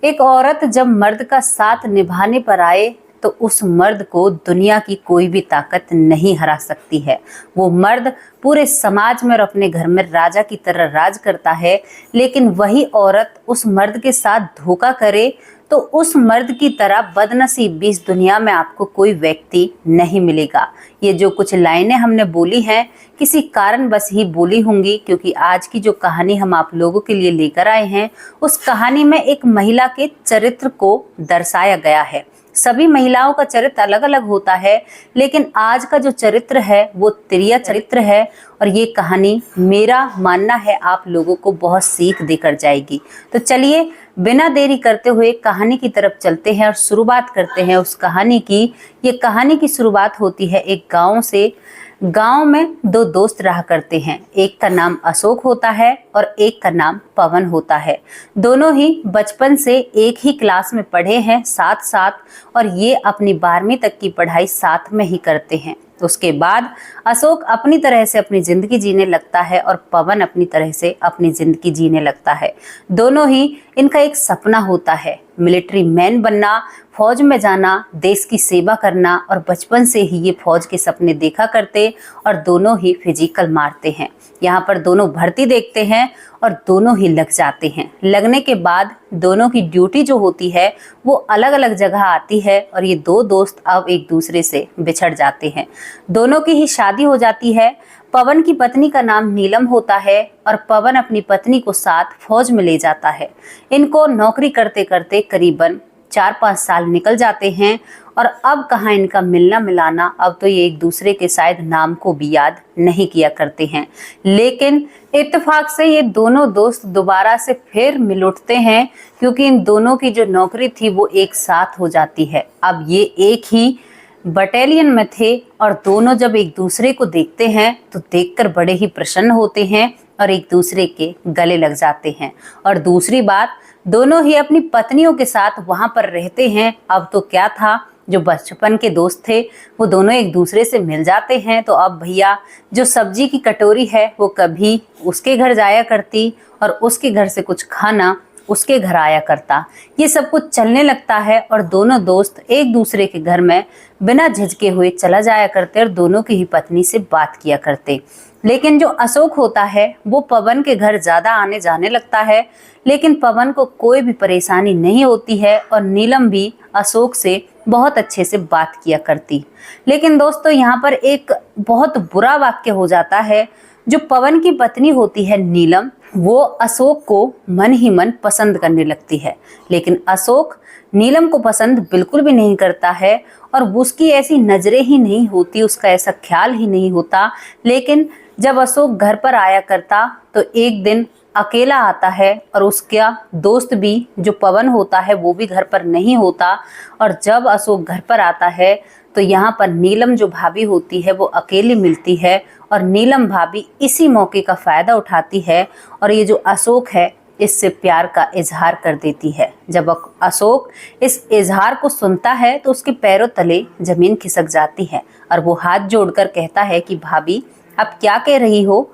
एक औरत जब मर्द का साथ निभाने पर आए तो उस मर्द को दुनिया की कोई भी ताकत नहीं हरा सकती है। वो मर्द पूरे समाज में और अपने घर में राजा की तरह राज करता है, लेकिन वही औरत उस मर्द के साथ धोखा करे तो उस मर्द की तरह बदनसीब भी इस दुनिया में आपको कोई व्यक्ति नहीं मिलेगा। ये जो कुछ लाइनें हमने बोली हैं किसी कारण बस ही बोली होंगी, क्योंकि आज की जो कहानी हम आप लोगों के लिए लेकर आए हैं उस कहानी में एक महिला के चरित्र को दर्शाया गया है। सभी महिलाओं का चरित्र अलग अलग होता है, लेकिन आज का जो चरित्र है वो तिरिया चरित्र है और ये कहानी मेरा मानना है आप लोगों को बहुत सीख देकर जाएगी। तो चलिए बिना देरी करते हुए कहानी की तरफ चलते हैं और शुरुआत करते हैं उस कहानी की। ये कहानी की शुरुआत होती है एक गांव से। गांव में दो दोस्त रहा करते हैं, एक का नाम अशोक होता है और एक का नाम पवन होता है। दोनों ही बचपन से एक ही क्लास में पढ़े हैं साथ साथ, और ये अपनी 12वीं तक की पढ़ाई साथ में ही करते हैं। उसके बाद अशोक अपनी तरह से अपनी जिंदगी जीने लगता है और पवन अपनी तरह से अपनी जिंदगी जीने लगता है। दोनों ही इनका एक सपना होता है, मिलिट्री मैन बनना, फौज में जाना, देश की सेवा करना, और बचपन से ही ये फौज के सपने देखा करते और दोनों ही फिजिकल मारते हैं। यहाँ पर दोनों भर्ती देखते हैं और दोनों ही लग जाते हैं। लगने के बाद दोनों की ड्यूटी जो होती है वो अलग अलग जगह आती है और ये दो दोस्त अब एक दूसरे से बिछड़ जाते हैं। दोनों की ही शादी हो जाती है। पवन की पत्नी का नाम नीलम होता है और पवन अपनी पत्नी को साथ फौज में ले जाता है। इनको नौकरी करते करते करीबन 4-5 साल निकल जाते हैं और अब कहाँ इनका मिलना मिलाना, अब तो ये एक दूसरे के शायद नाम को भी याद नहीं किया करते हैं। लेकिन इत्तेफाक से ये दोनों दोस्त दोबारा से फिर मिल उठते हैं, क्योंकि इन दोनों की जो नौकरी थी वो एक साथ हो जाती है। अब ये एक ही बटालियन में थे और दोनों जब एक दूसरे को देखते हैं तो देखकर बड़े ही प्रसन्न होते हैं और एक दूसरे के गले लग जाते हैं। और दूसरी बात, दोनों ही अपनी पत्नियों के साथ वहां पर रहते हैं। अब तो क्या था, जो बचपन के दोस्त थे वो दोनों एक दूसरे से मिल जाते हैं, तो अब भैया जो सब्जी की कटोरी है वो कभी उसके घर जाया करती और उसके घर से कुछ खाना उसके घर आया करता। ये सब कुछ चलने लगता है और दोनों दोस्त एक दूसरे के घर में बिना झिझके हुए चला जाया करते और दोनों की ही पत्नी से बात किया करते। लेकिन जो अशोक होता है वो पवन के घर ज्यादा आने जाने लगता है, लेकिन पवन को कोई भी परेशानी नहीं होती है और नीलम भी अशोक से बहुत अच्छे से बात किया करती। लेकिन दोस्तों यहाँ पर एक बहुत बुरा वाक्य हो जाता है। जो पवन की पत्नी होती है नीलम, वो अशोक को मन ही मन पसंद करने लगती है, लेकिन अशोक नीलम को पसंद बिल्कुल भी नहीं करता है और उसकी ऐसी नजरें ही नहीं होती, उसका ऐसा ख्याल ही नहीं होता। लेकिन जब अशोक घर पर आया करता तो एक दिन अकेला आता है और उसका दोस्त भी जो पवन होता है वो भी घर पर नहीं होता। और जब अशोक घर पर आता है तो यहाँ पर नीलम जो भाभी होती है वो अकेली मिलती है और नीलम भाभी इसी मौके का फायदा उठाती है और ये जो अशोक है इससे प्यार का इजहार कर देती है। जब अशोक इस इजहार को सुनता है तो उसके पैरों तले जमीन खिसक जाती है और वो हाथ जोड़कर कहता है कि भाभी आप क्या कह रही हो,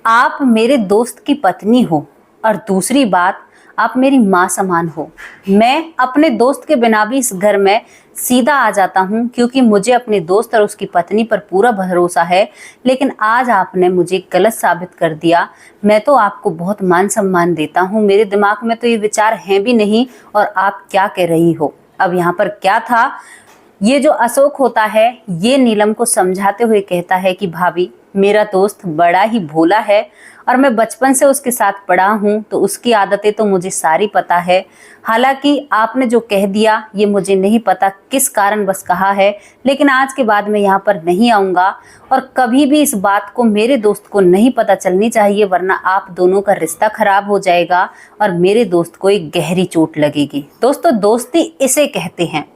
आप मेरे दोस्त की पत्नी हो और दूसरी बात आप मेरी माँ समान हो। मैं अपने दोस्त के बिना भी इस घर में सीधा आ जाता हूँ, क्योंकि मुझे अपने दोस्त और उसकी पत्नी पर पूरा भरोसा है, लेकिन आज आपने मुझे गलत साबित कर दिया। मैं तो आपको बहुत मान सम्मान देता हूँ, मेरे दिमाग में तो ये विचार हैं भी नहीं और आप क्या कह रही हो। अब यहाँ पर क्या था, ये जो अशोक होता है ये नीलम को समझाते हुए कहता है कि भाभी मेरा दोस्त बड़ा ही भोला है और मैं बचपन से उसके साथ पढ़ा हूँ, तो उसकी आदतें तो मुझे सारी पता है। हालांकि आपने जो कह दिया ये मुझे नहीं पता किस कारण बस कहा है, लेकिन आज के बाद मैं यहाँ पर नहीं आऊँगा और कभी भी इस बात को मेरे दोस्त को नहीं पता चलनी चाहिए, वरना आप दोनों का रिश्ता खराब हो जाएगा और मेरे दोस्त को एक गहरी चोट लगेगी। दोस्तों दोस्ती इसे कहते हैं।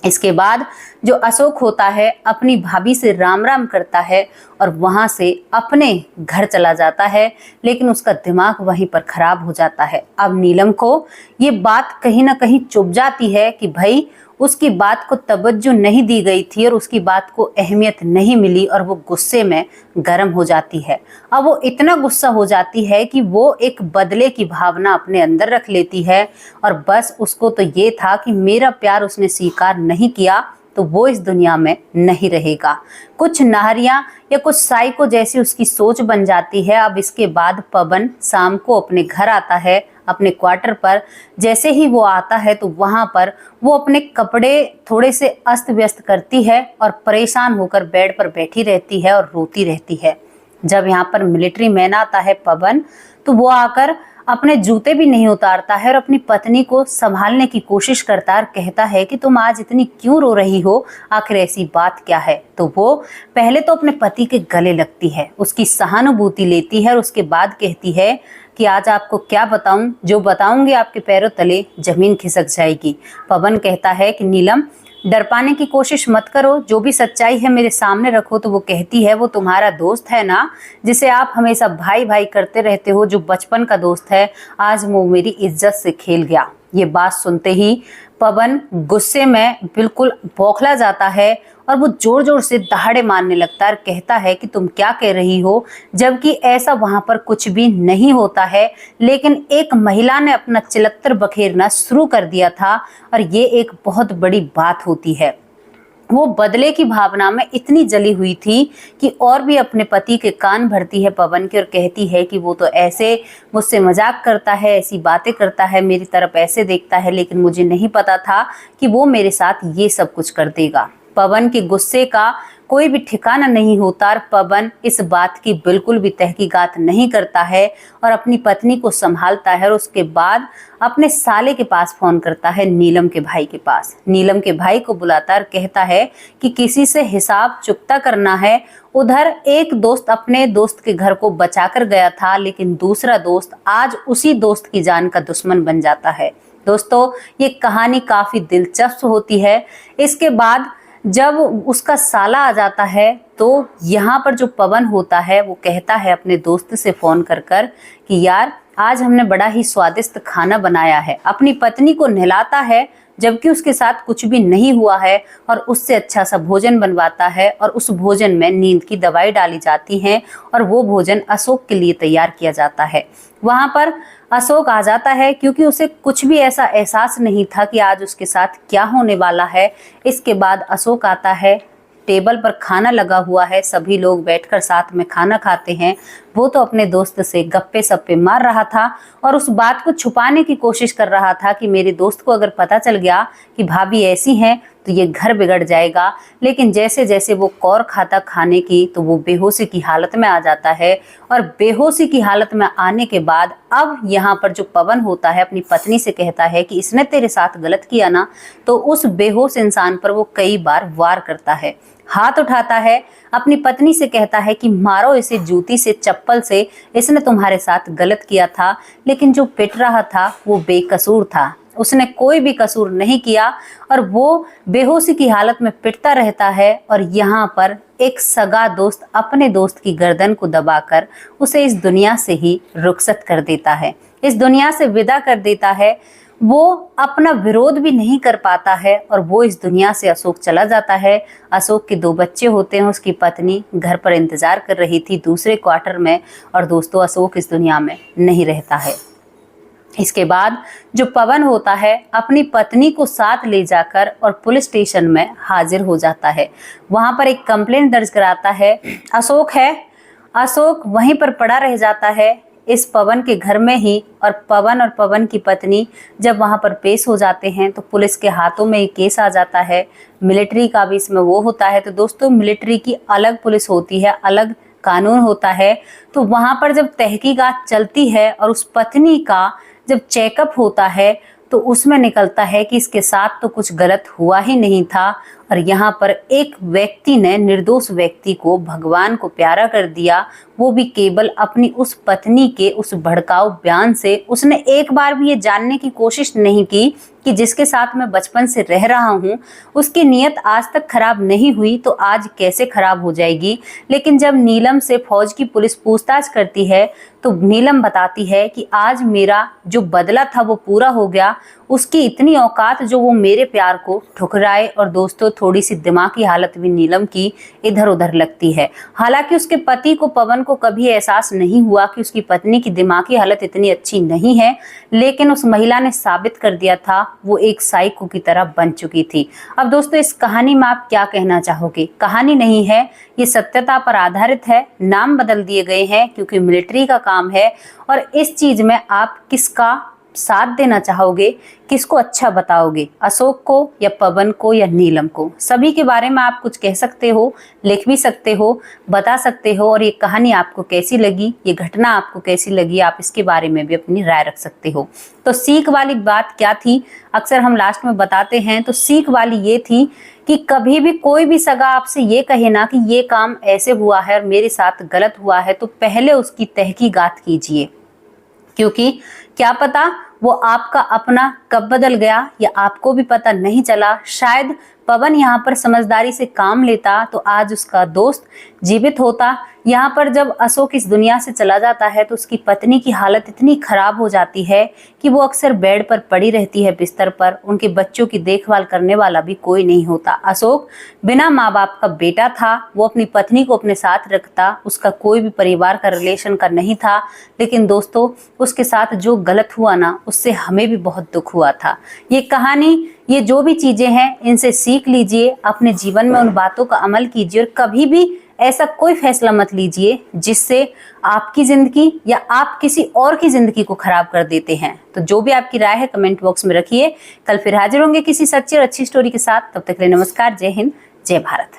इसके बाद जो अशोक होता है अपनी भाभी से राम राम करता है और वहां से अपने घर चला जाता है, लेकिन उसका दिमाग वहीं पर खराब हो जाता है। अब नीलम को ये बात कहीं ना कहीं चुभ जाती है कि भाई उसकी बात को तवज्जो नहीं दी गई थी और उसकी बात को अहमियत नहीं मिली और वो गुस्से में गर्म हो जाती है। अब वो इतना गुस्सा हो जाती है कि वो एक बदले की भावना अपने अंदर रख लेती है और बस उसको तो ये था कि मेरा प्यार उसने स्वीकार नहीं किया तो वो इस दुनिया में नहीं रहेगा। कुछ नाहरियां या कुछ साइको जैसी उसकी सोच बन जाती है। अब इसके बाद पवन शाम को अपने घर आता है, अपने क्वार्टर पर। जैसे ही वो आता है तो वहां पर वो अपने कपड़े थोड़े से अस्त व्यस्त करती है और परेशान होकर बेड पर बैठी रहती है और रोती रहती है। जब यहाँ पर मिलिट्री मैन आता है पवन, तो वो आकर अपने जूते भी नहीं उतारता है और अपनी पत्नी को संभालने की कोशिश करता है और कहता है कि तुम आज इतनी क्यों रो रही हो, आखिर ऐसी बात क्या है। तो वो पहले तो अपने पति के गले लगती है, उसकी सहानुभूति लेती है और उसके बाद कहती है कि आज आपको क्या बताऊं, जो बताऊंगी आपके पैरों तले जमीन खिसक जाएगी। पवन कहता है कि नीलम, डर पाने की कोशिश मत करो, जो भी सच्चाई है मेरे सामने रखो। तो वो कहती है वो तुम्हारा दोस्त है ना, जिसे आप हमेशा भाई भाई करते रहते हो, जो बचपन का दोस्त है, आज वो मेरी इज्जत से खेल गया। ये बात सुनते ही पवन गुस्से में बिल्कुल बौखला जाता है और वो जोर जोर से दहाड़े मारने लगता है और कहता है कि तुम क्या कह रही हो, जबकि ऐसा वहां पर कुछ भी नहीं होता है। लेकिन एक महिला ने अपना चिलत्तर बखेरना शुरू कर दिया था और ये एक बहुत बड़ी बात होती है। वो बदले की भावना में इतनी जली हुई थी कि और भी अपने पति के कान भरती है पवन के और कहती है कि वो तो ऐसे मुझसे मजाक करता है, ऐसी बातें करता है, मेरी तरफ ऐसे देखता है, लेकिन मुझे नहीं पता था कि वो मेरे साथ ये सब कुछ कर देगा। पवन के गुस्से का कोई भी ठिकाना नहीं होता और पवन इस बात की बिल्कुल भी तहकीकात नहीं करता है और अपनी पत्नी को संभालता है और उसके बाद अपने साले के पास फोन करता है, नीलम के भाई के पास। नीलम के भाई को बुलाता और कहता है कि किसी से हिसाब चुकता करना है। उधर एक दोस्त अपने दोस्त के घर को बचाकर गया था, लेकिन दूसरा दोस्त आज उसी दोस्त की जान का दुश्मन बन जाता है। दोस्तों, ये कहानी काफी दिलचस्प होती है। इसके बाद जब उसका साला आ जाता है तो यहाँ पर जो पवन होता है वो कहता है अपने दोस्त से फोन कर कर कि यार आज हमने बड़ा ही स्वादिष्ट खाना बनाया है। अपनी पत्नी को नहलाता है जबकि उसके साथ कुछ भी नहीं हुआ है और उससे अच्छा सा भोजन बनवाता है और उस भोजन में नींद की दवाई डाली जाती है और वो भोजन अशोक के लिए तैयार किया जाता है। वहां पर अशोक आ जाता है क्योंकि उसे कुछ भी ऐसा एहसास नहीं था कि आज उसके साथ क्या होने वाला है। इसके बाद अशोक आता है, टेबल पर खाना लगा हुआ है, सभी लोग बैठकर साथ में खाना खाते हैं। वो तो अपने दोस्त से गप्पे सप्पे मार रहा था और उस बात को छुपाने की कोशिश कर रहा था कि मेरे दोस्त को अगर पता चल गया कि भाभी ऐसी हैं तो ये घर बिगड़ जाएगा। लेकिन जैसे जैसे वो कौर खाता खाने की तो वो बेहोशी की हालत में आ जाता है और बेहोशी की हालत में आने के बाद अब यहाँ पर जो पवन होता है अपनी पत्नी से कहता है कि इसने तेरे साथ गलत किया ना, तो उस बेहोश इंसान पर वो कई बार वार करता है, हाथ उठाता है, अपनी पत्नी से कहता है कि मारो इसे जूती से, चप्पल से, इसने तुम्हारे साथ गलत किया था। लेकिन जो पिट रहा था वो बेकसूर था, उसने कोई भी कसूर नहीं किया और वो बेहोशी की हालत में पिटता रहता है। और यहाँ पर एक सगा दोस्त अपने दोस्त की गर्दन को दबाकर उसे इस दुनिया से ही रुखसत कर देता है, इस दुनिया से विदा कर देता है। वो अपना विरोध भी नहीं कर पाता है और वो इस दुनिया से अशोक चला जाता है। अशोक के 2 बच्चे होते हैं, उसकी पत्नी घर पर इंतजार कर रही थी दूसरे क्वार्टर में और दोस्तों अशोक इस दुनिया में नहीं रहता है। इसके बाद जो पवन होता है अपनी पत्नी को साथ ले जाकर और पुलिस स्टेशन में हाजिर हो जाता है। वहां पर एक कंप्लेंट दर्ज कराता है। अशोक वहीं पर पड़ा रह जाता है इस पवन के घर में ही। और पवन की पत्नी जब वहां पर पेश हो जाते हैं तो पुलिस के हाथों में एक केस आ जाता है। मिलिट्री का भी इसमें वो होता है। तो दोस्तों, मिलिट्री की अलग पुलिस होती है, अलग कानून होता है। तो वहां पर जब तहकीकात चलती है और उस पत्नी का जब चेकअप होता है तो उसमें निकलता है कि इसके साथ तो कुछ गलत हुआ ही नहीं था और यहाँ पर एक व्यक्ति ने निर्दोष व्यक्ति को भगवान को प्यारा कर दिया, वो भी केवल अपनी उस पत्नी के उस भड़काऊ बयान से। उसने एक बार भी ये जानने की कोशिश नहीं की कि जिसके साथ मैं बचपन से रह रहा हूँ उसकी नीयत आज तक खराब नहीं हुई तो आज कैसे खराब हो जाएगी। लेकिन जब नीलम से फौज की पुलिस पूछताछ करती है तो नीलम बताती है कि आज मेरा जो बदला था वो पूरा हो गया। उसकी इतनी औकात जो वो मेरे प्यार को ठुकराए। और दोस्तों, थोड़ी सी दिमागी हालत भी नीलम की इधर उधर लगती है। हालांकि उसके पति को, पवन को, कभी एहसास नहीं हुआ कि उसकी पत्नी की दिमागी हालत इतनी अच्छी नहीं है, लेकिन उस महिला ने साबित कर दिया था वो एक साइको की तरह बन चुकी थी। अब दोस्तों, इस कहानी में आप क्या कहना चाहोगे? कहानी नहीं है, ये सत्यता पर आधारित है। नाम बदल दिए गए हैं क्योंकि मिलिट्री का काम है। और इस चीज में आप किसका साथ देना चाहोगे, किसको अच्छा बताओगे? अशोक को या पवन को या नीलम को? सभी के बारे में आप कुछ कह सकते हो, लिख भी सकते हो, बता सकते हो। और ये कहानी आपको कैसी लगी, ये घटना आपको कैसी लगी, आप इसके बारे में भी अपनी राय रख सकते हो। तो सीख वाली बात क्या थी, अक्सर हम लास्ट में बताते हैं। तो सीख वाली ये थी कि कभी भी कोई भी सगा आपसे ये कहे ना कि ये काम ऐसे हुआ है और मेरे साथ गलत हुआ है, तो पहले उसकी तहकीकात कीजिए, क्योंकि क्या पता वो आपका अपना कब बदल गया या आपको भी पता नहीं चला। शायद पवन यहाँ पर समझदारी से काम लेता तो आज उसका दोस्त जीवित होता। यहाँ पर जब अशोक इस दुनिया से चला जाता है तो उसकी पत्नी की हालत इतनी खराब हो जाती है कि वो अक्सर बेड पर पड़ी रहती है, बिस्तर पर। उनके बच्चों की देखभाल करने वाला भी कोई नहीं होता। अशोक बिना माँ बाप का बेटा था, वो अपनी पत्नी को अपने साथ रखता, उसका कोई भी परिवार का रिलेशन का नहीं था। लेकिन दोस्तों, उसके साथ जो गलत हुआ ना, उससे हमें भी बहुत दुख हुआ था। ये कहानी, ये जो भी चीजें हैं, इनसे सीख लीजिए, अपने जीवन में उन बातों का अमल कीजिए। और कभी भी ऐसा कोई फैसला मत लीजिए जिससे आपकी जिंदगी या आप किसी और की जिंदगी को खराब कर देते हैं। तो जो भी आपकी राय है कमेंट बॉक्स में रखिए। कल फिर हाजिर होंगे किसी सच्ची और अच्छी स्टोरी के साथ। तब तक के लिए नमस्कार, जय हिंद, जय भारत।